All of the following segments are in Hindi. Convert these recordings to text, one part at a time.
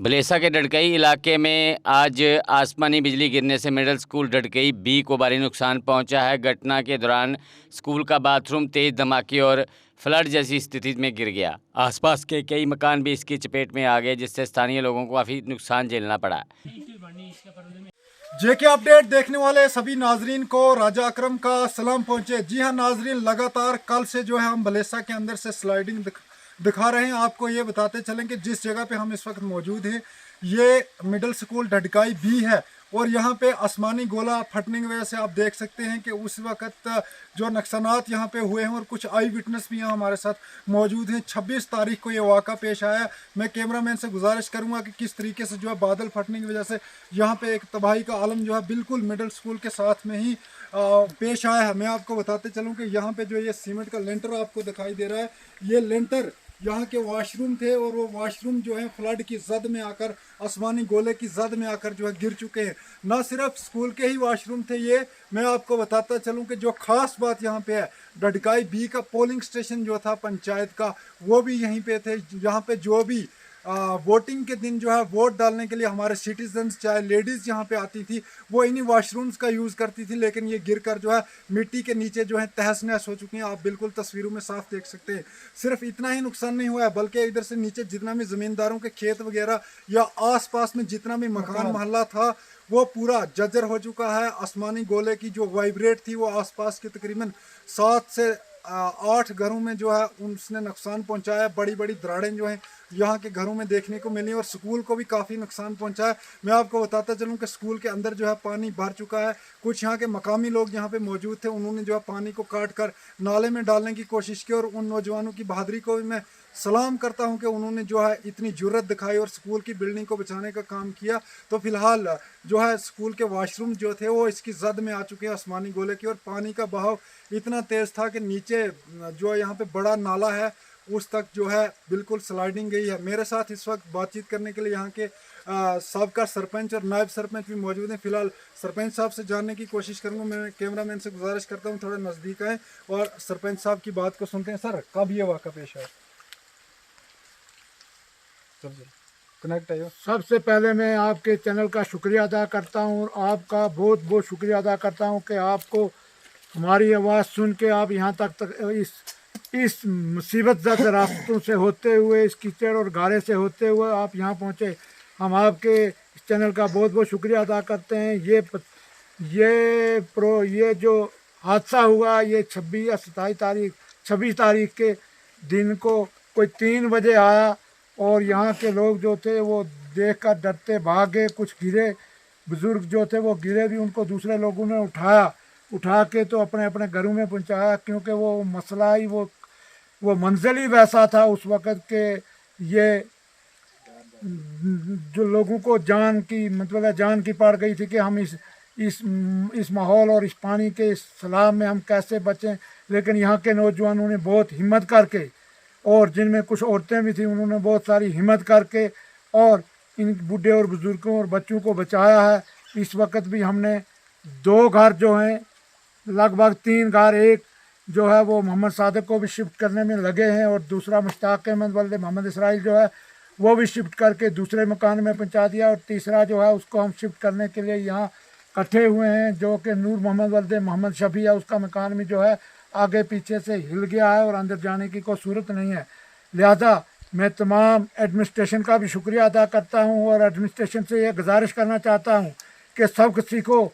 भलेसा के डडकई इलाके में आज आसमानी बिजली गिरने से मिडिल स्कूल डडकई बी को भारी नुकसान पहुंचा है। घटना के दौरान स्कूल का बाथरूम तेज धमाके और फ्लड जैसी स्थिति में गिर गया। आसपास के कई मकान भी इसकी चपेट में आ गए, जिससे स्थानीय लोगों को काफ़ी नुकसान झेलना पड़ा। जेके अपडेट देखने वाले सभी नाजरीन को राजा अकरम का सलाम पहुंचे। जी हाँ नाजरीन, लगातार कल से जो है हम भलेसा के अंदर से स्लाइडिंग दिखा रहे हैं। आपको ये बताते चलें कि जिस जगह पे हम इस वक्त मौजूद हैं ये मिडिल स्कूल डडकाई भी है और यहाँ पे आसमानी गोला फटने की वजह से आप देख सकते हैं कि उस वक्त जो नुकसानात यहाँ पे हुए हैं और कुछ आई विटनेस भी यहाँ हमारे साथ मौजूद हैं। 26 तारीख को ये वाक़ा पेश आया। मैं कैमरामैन से गुजारिश करूँगा कि किस तरीके से जो है बादल फटने की वजह से यहाँ पे एक तबाही का आलम जो है बिल्कुल मिडिल स्कूल के साथ में ही पेश आया है। मैं आपको बताते चलूँ कि यहाँ पे जो ये सीमेंट का लेंटर आपको दिखाई दे रहा है, ये लेंटर यहाँ के वॉशरूम थे और वो वॉशरूम जो है फ्लड की जद में आकर, आसमानी गोले की जद में आकर जो है गिर चुके हैं। ना सिर्फ स्कूल के ही वॉशरूम थे ये, मैं आपको बताता चलूँ कि जो खास बात यहाँ पे है, डडकाई बी का पोलिंग स्टेशन जो था पंचायत का वो भी यहीं पे थे। यहाँ पे जो भी वोटिंग के दिन जो है वोट डालने के लिए हमारे सिटीजन्स चाहे लेडीज़ यहाँ पे आती थी वो इन्हीं वॉशरूम्स का यूज़ करती थी, लेकिन ये गिरकर जो है मिट्टी के नीचे जो है तहस नहस हो चुकी हैं। आप बिल्कुल तस्वीरों में साफ देख सकते हैं। सिर्फ इतना ही नुकसान नहीं हुआ है बल्कि इधर से नीचे जितना भी ज़मींदारों के खेत वगैरह या आसपास में जितना भी मकान मोहल्ला था वो पूरा जर्जर हो चुका है। आसमानी गोले की जो वाइब्रेट थी वो आसपास के तकरीबन 7 से 8 घरों में जो है उसने नुकसान पहुंचाया। बड़ी बड़ी दरारें जो हैं यहाँ के घरों में देखने को मिली और स्कूल को भी काफ़ी नुकसान पहुंचा है। मैं आपको बताता चलूँ कि स्कूल के अंदर जो है पानी भर चुका है। कुछ यहाँ के मकामी लोग यहाँ पे मौजूद थे, उन्होंने जो है पानी को काट कर नाले में डालने की कोशिश की और उन नौजवानों की बहादुरी को भी मैं सलाम करता हूँ कि उन्होंने जो है इतनी जुर्रत दिखाई और स्कूल की बिल्डिंग को बचाने का काम किया। तो फिलहाल जो है स्कूल के वॉशरूम जो थे वो इसकी जद में आ चुके हैं आसमानी गोले की और पानी का बहाव इतना तेज़ था कि नीचे जो यहाँ पे बड़ा नाला है उस तक जो है बिल्कुल स्लाइडिंग गई है। मेरे साथ इस वक्त बातचीत करने के लिए यहाँ के साबका सरपंच और नायब सरपंच भी मौजूद हैं। फिलहाल सरपंच साहब से जानने की कोशिश करूँगा। मैं कैमरामैन से गुजारिश करता हूँ थोड़ा नज़दीक आए और सरपंच साहब की बात को सुनते हैं। सर, कब ये वाक़ा पेश आया? कनेक्ट है। सबसे पहले मैं आपके चैनल का शुक्रिया अदा करता हूँ और आपका बहुत बहुत शुक्रिया अदा करता हूँ कि आपको हमारी आवाज़ सुन के आप यहाँ तक इस मुसीबत ज़दा रास्तों से होते हुए, इस कीचड़ और गारे से होते हुए आप यहाँ पहुँचे। हम आपके इस चैनल का बहुत बहुत शुक्रिया अदा करते हैं। ये जो हादसा हुआ ये 26 या 26 तारीख के दिन को कोई 3 बजे आया और यहाँ के लोग जो थे वो देखकर डरते भागे। कुछ गिरे, बुज़ुर्ग जो थे वो गिरे भी, उनको दूसरे लोगों ने उठा के तो अपने अपने घरों में पहुँचाया, क्योंकि वो मसला ही वो मंजिल ही वैसा था उस वक़्त के ये जो लोगों को जान की पड़ गई थी कि हम इस माहौल और इस पानी के इस सैलाब में हम कैसे बचें। लेकिन यहाँ के नौजवानों ने बहुत हिम्मत करके और जिनमें कुछ औरतें भी थी उन्होंने बहुत सारी हिम्मत करके और इन बूढ़े और बुज़ुर्गों और बच्चों को बचाया है। इस वक्त भी हमने 2 घर जो हैं, लगभग 3 घर, एक जो है वो मोहम्मद सादिक को भी शिफ्ट करने में लगे हैं और दूसरा मुश्ताक अहमद वल्द मोहम्मद इसराइल जो है वो भी शिफ्ट करके दूसरे मकान में पहुंचा दिया और तीसरा जो है उसको हम शिफ्ट करने के लिए यहाँ इकट्ठे हुए हैं, जो कि नूर मोहम्मद वल्द मोहम्मद शफी है। उसका मकान भी जो है आगे पीछे से हिल गया है और अंदर जाने की कोई सूरत नहीं है। लिहाजा मैं तमाम एडमिनिस्ट्रेशन का भी शुक्रिया अदा करता हूँ और एडमिनिस्ट्रेशन से यह गुजारिश करना चाहता हूँ कि सबक सीखो।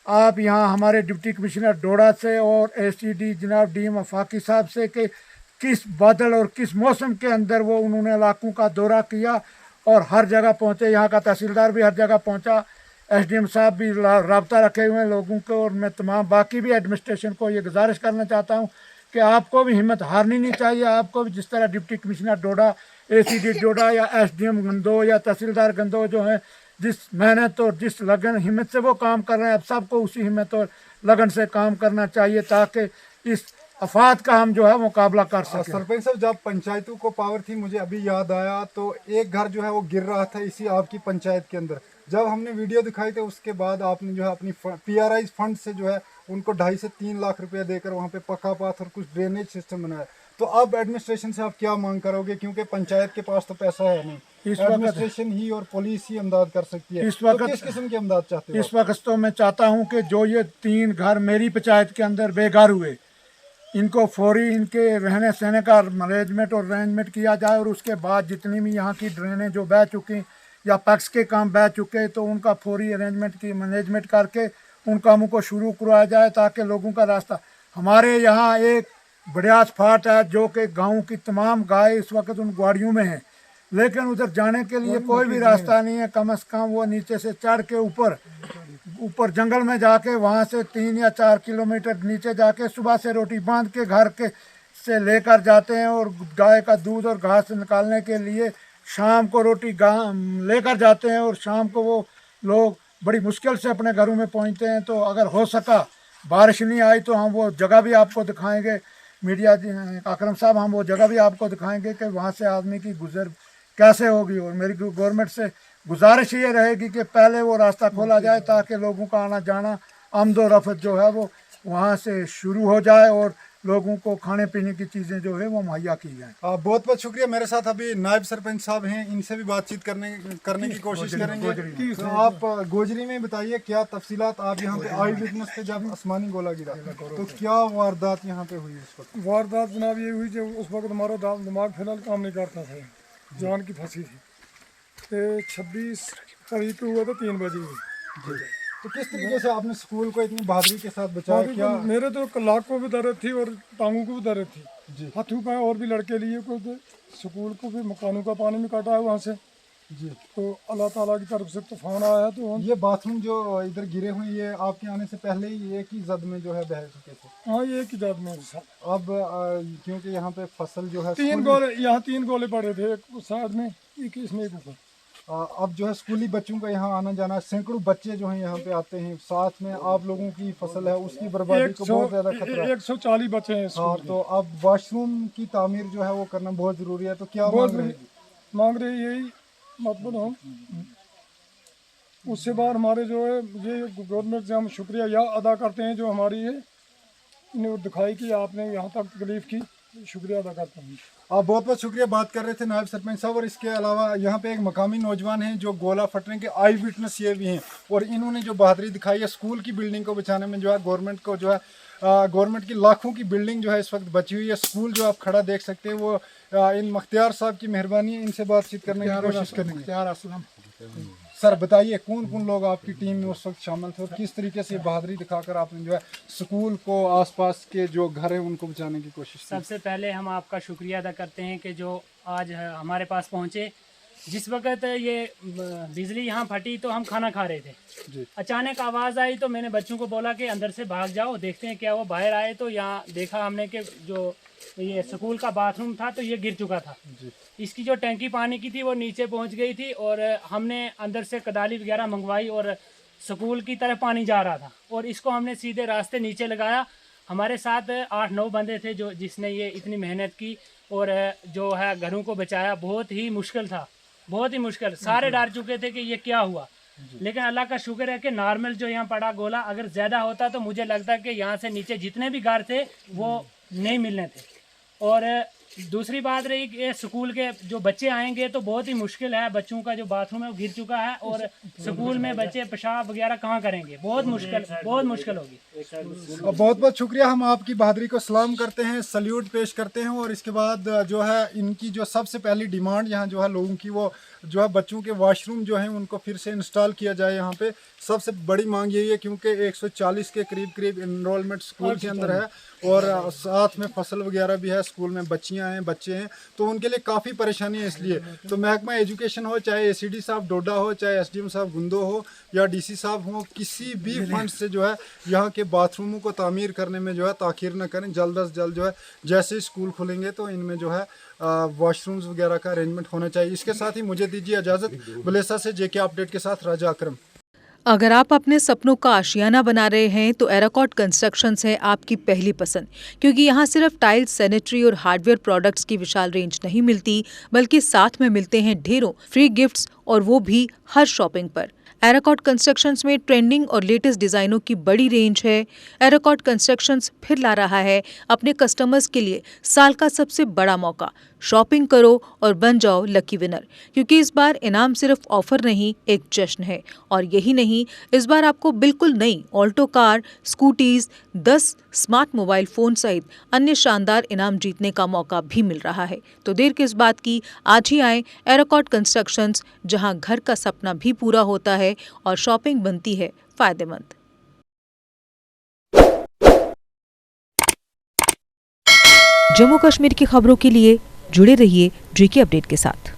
आप यहाँ हमारे डिप्टी कमिश्नर डोडा से और एसीडी जनाब डीएम आफाकी साहब से कि किस बादल और किस मौसम के अंदर वो उन्होंने इलाकों का दौरा किया और हर जगह पहुँचे। यहाँ का तहसीलदार भी हर जगह पहुँचा, एसडीएम साहब भी रब्ता रखे हुए हैं लोगों को। और मैं तमाम बाकी भी एडमिनिस्ट्रेशन को ये गुजारिश करना चाहता हूँ कि आपको भी हिम्मत हारनी नहीं चाहिए। आपको भी जिस तरह डिप्टी कमिश्नर डोडा, एसीडी डोडा या एसडीएम गंदो या तहसीलदार गंदो जो हैं जिस मेहनत और जिस लगन हिम्मत से वो काम कर रहे हैं, अब सबको उसी हिम्मत और लगन से काम करना चाहिए ताकि इस आफात का हम जो है मुकाबला कर सकें। सरपंच साहब, जब पंचायतों को पावर थी, मुझे अभी याद आया, तो एक घर जो है वो गिर रहा था इसी आपकी पंचायत के अंदर। जब हमने वीडियो दिखाई तो उसके बाद आपने जो है अपनी पीआरआई फंड से जो है उनको 2.5 से 3 लाख रुपया देकर वहाँ पे पक्का पाथ और कुछ ड्रेनेज सिस्टम बनाया। तो अब एडमिनिस्ट्रेशन से आप क्या मांग करोगे, क्योंकि पंचायत के पास तो पैसा है नहीं? इस वक्त एडमिनिस्ट्रेशन ही और पुलिस ही इमदाद कर सकती है। इस वक्त तो किस किस्म की इमदाद चाहते हो इस वक्त तो मैं चाहता हूँ कि जो ये 3 घर मेरी पंचायत के अंदर बेघर हुए, इनको फौरी इनके रहने सहने का मैनेजमेंट और अरेंजमेंट किया जाए, और उसके बाद जितनी भी यहाँ की ड्रेनें जो बह चुकी या पैक्स के काम बह चुके, तो उनका फौरी अरेंजमेंट की मैनेजमेंट करके उन कामों को शुरू करवाया जाए, ताकि लोगों का रास्ता। हमारे यहाँ एक बड़ियास फाट है जो कि गाँव की तमाम गाय इस वक्त उन ग्वाड़ियों में हैं, लेकिन उधर जाने के लिए कोई भी रास्ता नहीं है। कम से कम वो नीचे से चढ़ के ऊपर जंगल में जाके वहाँ से 3 या 4 किलोमीटर नीचे जाके सुबह से रोटी बांध के घर के से लेकर जाते हैं, और गाय का दूध और घास निकालने के लिए शाम को रोटी लेकर जाते हैं, और शाम को वो लोग बड़ी मुश्किल से अपने घरों में पहुँचते हैं। तो अगर हो सका, बारिश नहीं आई, तो हम वो जगह भी आपको दिखाएंगे, मीडिया अकरम साहब, हम वो जगह भी आपको दिखाएंगे कि वहाँ से आदमी की गुजर कैसे होगी। और मेरी गवर्नमेंट से गुजारिश ये रहेगी कि पहले वो रास्ता खोला जाए, ताकि लोगों का आना जाना, आमदो रफ्त जो है वो वहाँ से शुरू हो जाए, और लोगों को खाने पीने की चीज़ें जो है वो मुहैया की जाए। बहुत बहुत शुक्रिया। मेरे साथ अभी नायब सरपंच साहब हैं, इनसे भी बातचीत करने की कोशिश करेंगे। तो आप गोजरी में बताइए क्या तफसीलात। आप यहाँ पे आई विटनेस थे जब आसमानी गोला गिरा, तो क्या वारदात यहाँ पे हुई उस वक्त? वारदात जनाब ये हुई जब उस वक्त हमारा दिमाग फिलहाल काम नहीं करता था, जान की फंसी थी। तो 26 तारीख को हुआ था 3 बजे। तो किस तरीके से आपने स्कूल को इतनी बहादुरी के साथ बचाया? क्या मेरे तो लाख को भी दर्द थी और टांगों को भी दर्द थी जी। हाथों पे, और भी लड़के लिए को स्कूल को भी मकानों का पानी में काटा है वहाँ से जी। तो अल्लाह ताला की तरफ से तूफान आया। तो ये बाथरूम जो इधर गिरे हुए, ये आपके आने से पहले ही एक ही जद में जो है बह चुके थे? हाँ, ये एक जात में अब क्योंकि यहाँ पे फसल जो है 3 गोले, यहाँ 3 गोले पड़े थे, एक उस साइड में, एक इसमें, एक ऊपर। अब जो है स्कूली बच्चों का यहाँ आना जाना, सैकड़ों बच्चे जो हैं यहाँ पे आते हैं, साथ में आप लोगों की फसल है उसकी बर्बादी को बहुत ज्यादा खतरा है। 140 बच्चे हैं। हाँ, तो अब वॉशरूम की तामीर जो है वो करना बहुत जरूरी है। तो क्या मांग रहे यही मतलब हम उससे बाद हमारे जो है ये गवर्नमेंट से हम शुक्रिया यह अदा करते हैं जो हमारी है इन्हें दिखाई कि आपने यहाँ तक तकलीफ की, शुक्रिया अदा करता हूँ। आप बहुत बहुत शुक्रिया। बात कर रहे थे नायब सरपंच साहब। और इसके अलावा यहाँ पे एक मकामी नौजवान हैं जो गोला फटने के आई विटनेस ये भी हैं, और इन्होंने जो बहादुरी दिखाई है स्कूल की बिल्डिंग को बचाने में, जो है गवर्नमेंट को जो है गवर्नमेंट की लाखों की बिल्डिंग जो है इस वक्त बची हुई है। स्कूल जो आप खड़ा देख सकते हैं वो इन मुख्तियार साहब की मेहरबानी है। इनसे बातचीत करने की कोशिश करेंगे। सर बताइए कौन कौन लोग आपकी टीम में उस वक्त शामिल थे, और किस तरीके से बहादुरी दिखाकर आपने जो है स्कूल को, आसपास के जो घर हैं उनको बचाने की कोशिश की? सबसे पहले हम आपका शुक्रिया अदा करते हैं कि जो आज हमारे पास पहुँचे। जिस वक्त ये बिजली यहाँ फटी तो हम खाना खा रहे थे जी। अचानक आवाज़ आई तो मैंने बच्चों को बोला कि अंदर से भाग जाओ, देखते हैं क्या। वो बाहर आए तो यहाँ देखा हमने कि जो ये स्कूल का बाथरूम था तो ये गिर चुका था जी। इसकी जो टंकी पानी की थी वो नीचे पहुँच गई थी, और हमने अंदर से कदाली वगैरह मंगवाई, और स्कूल की तरफ पानी जा रहा था, और इसको हमने सीधे रास्ते नीचे लगाया। हमारे साथ 8-9 बंदे थे जो जिसने ये इतनी मेहनत की, और जो है घरों को बचाया। बहुत ही मुश्किल था, बहुत ही मुश्किल। सारे डर चुके थे कि ये क्या हुआ, लेकिन अल्लाह का शुक्र है कि नॉर्मल जो यहाँ पड़ा गोला, अगर ज़्यादा होता तो मुझे लगता कि यहाँ से नीचे जितने भी घर थे वो नहीं मिलने थे। और दूसरी बात रही कि स्कूल के जो बच्चे आएंगे तो बहुत ही मुश्किल है, बच्चों का जो बाथरूम है वो गिर चुका है, और स्कूल में बच्चे पेशाब वगैरह कहाँ करेंगे, बहुत मुश्किल होगी। बहुत बहुत शुक्रिया। हम आपकी बहादुरी को सलाम करते हैं, सल्यूट पेश करते हैं। और इसके बाद जो है इनकी जो सबसे पहली डिमांड यहाँ जो है लोगों की, वो जो है बच्चों के वॉशरूम जो हैं उनको फिर से इंस्टॉल किया जाए यहाँ पे। सबसे बड़ी मांग यही है क्योंकि 140 के करीब इनरोलमेंट स्कूल के अंदर है, और साथ में फसल वगैरह भी है, स्कूल में बच्चियां हैं, बच्चे हैं, तो उनके लिए काफ़ी परेशानी है। इसलिए तो महकमा एजुकेशन हो, चाहे ACD साहब डोडा हो, चाहे SDM साहब गुंदो हो, या DC साहब हो, किसी भी फंड से जो है यहाँ के बाथरूमों को तामीर करने में जो है ताख़ीर न करें। जल्द अज जल्द जो है जैसे ही स्कूल खुलेंगे तो इनमें जो है वॉशरूम्स वगैरह का अरेंजमेंट होना चाहिए। इसके साथ ही मुझे दीजिए इजाज़त। बलेसा से JK अपडेट के साथ राजा अकरम। अगर आप अपने सपनों का आशियाना बना रहे हैं तो एराकॉट कंस्ट्रक्शंस है आपकी पहली पसंद, क्योंकि यहाँ सिर्फ टाइल्स, सैनिटरी और हार्डवेयर प्रोडक्ट्स की विशाल रेंज नहीं मिलती, बल्कि साथ में मिलते हैं ढेरों फ्री गिफ्ट्स, और वो भी हर शॉपिंग पर। एराकॉट कंस्ट्रक्शंस में ट्रेंडिंग और लेटेस्ट डिजाइनों की बड़ी रेंज है। एराकॉट कंस्ट्रक्शंस फिर ला रहा है अपने कस्टमर्स के लिए साल का सबसे बड़ा मौका, शॉपिंग करो और बन जाओ लकी विनर, क्योंकि इस बार इनाम सिर्फ ऑफर नहीं, एक जश्न है। और यही नहीं, इस बार आपको बिल्कुल नई Alto car, scooties, 10 smart mobile phone सहित अन्य शानदार इनाम जीतने का मौका भी मिल रहा है। तो देर किस बात की, आज ही आए एराकॉट कंस्ट्रक्शंस, जहां घर का सपना भी पूरा होता है और शॉपिंग बनती है फायदेमंद। जम्मू कश्मीर की खबरों के लिए जुड़े रहिए GK अपडेट के साथ।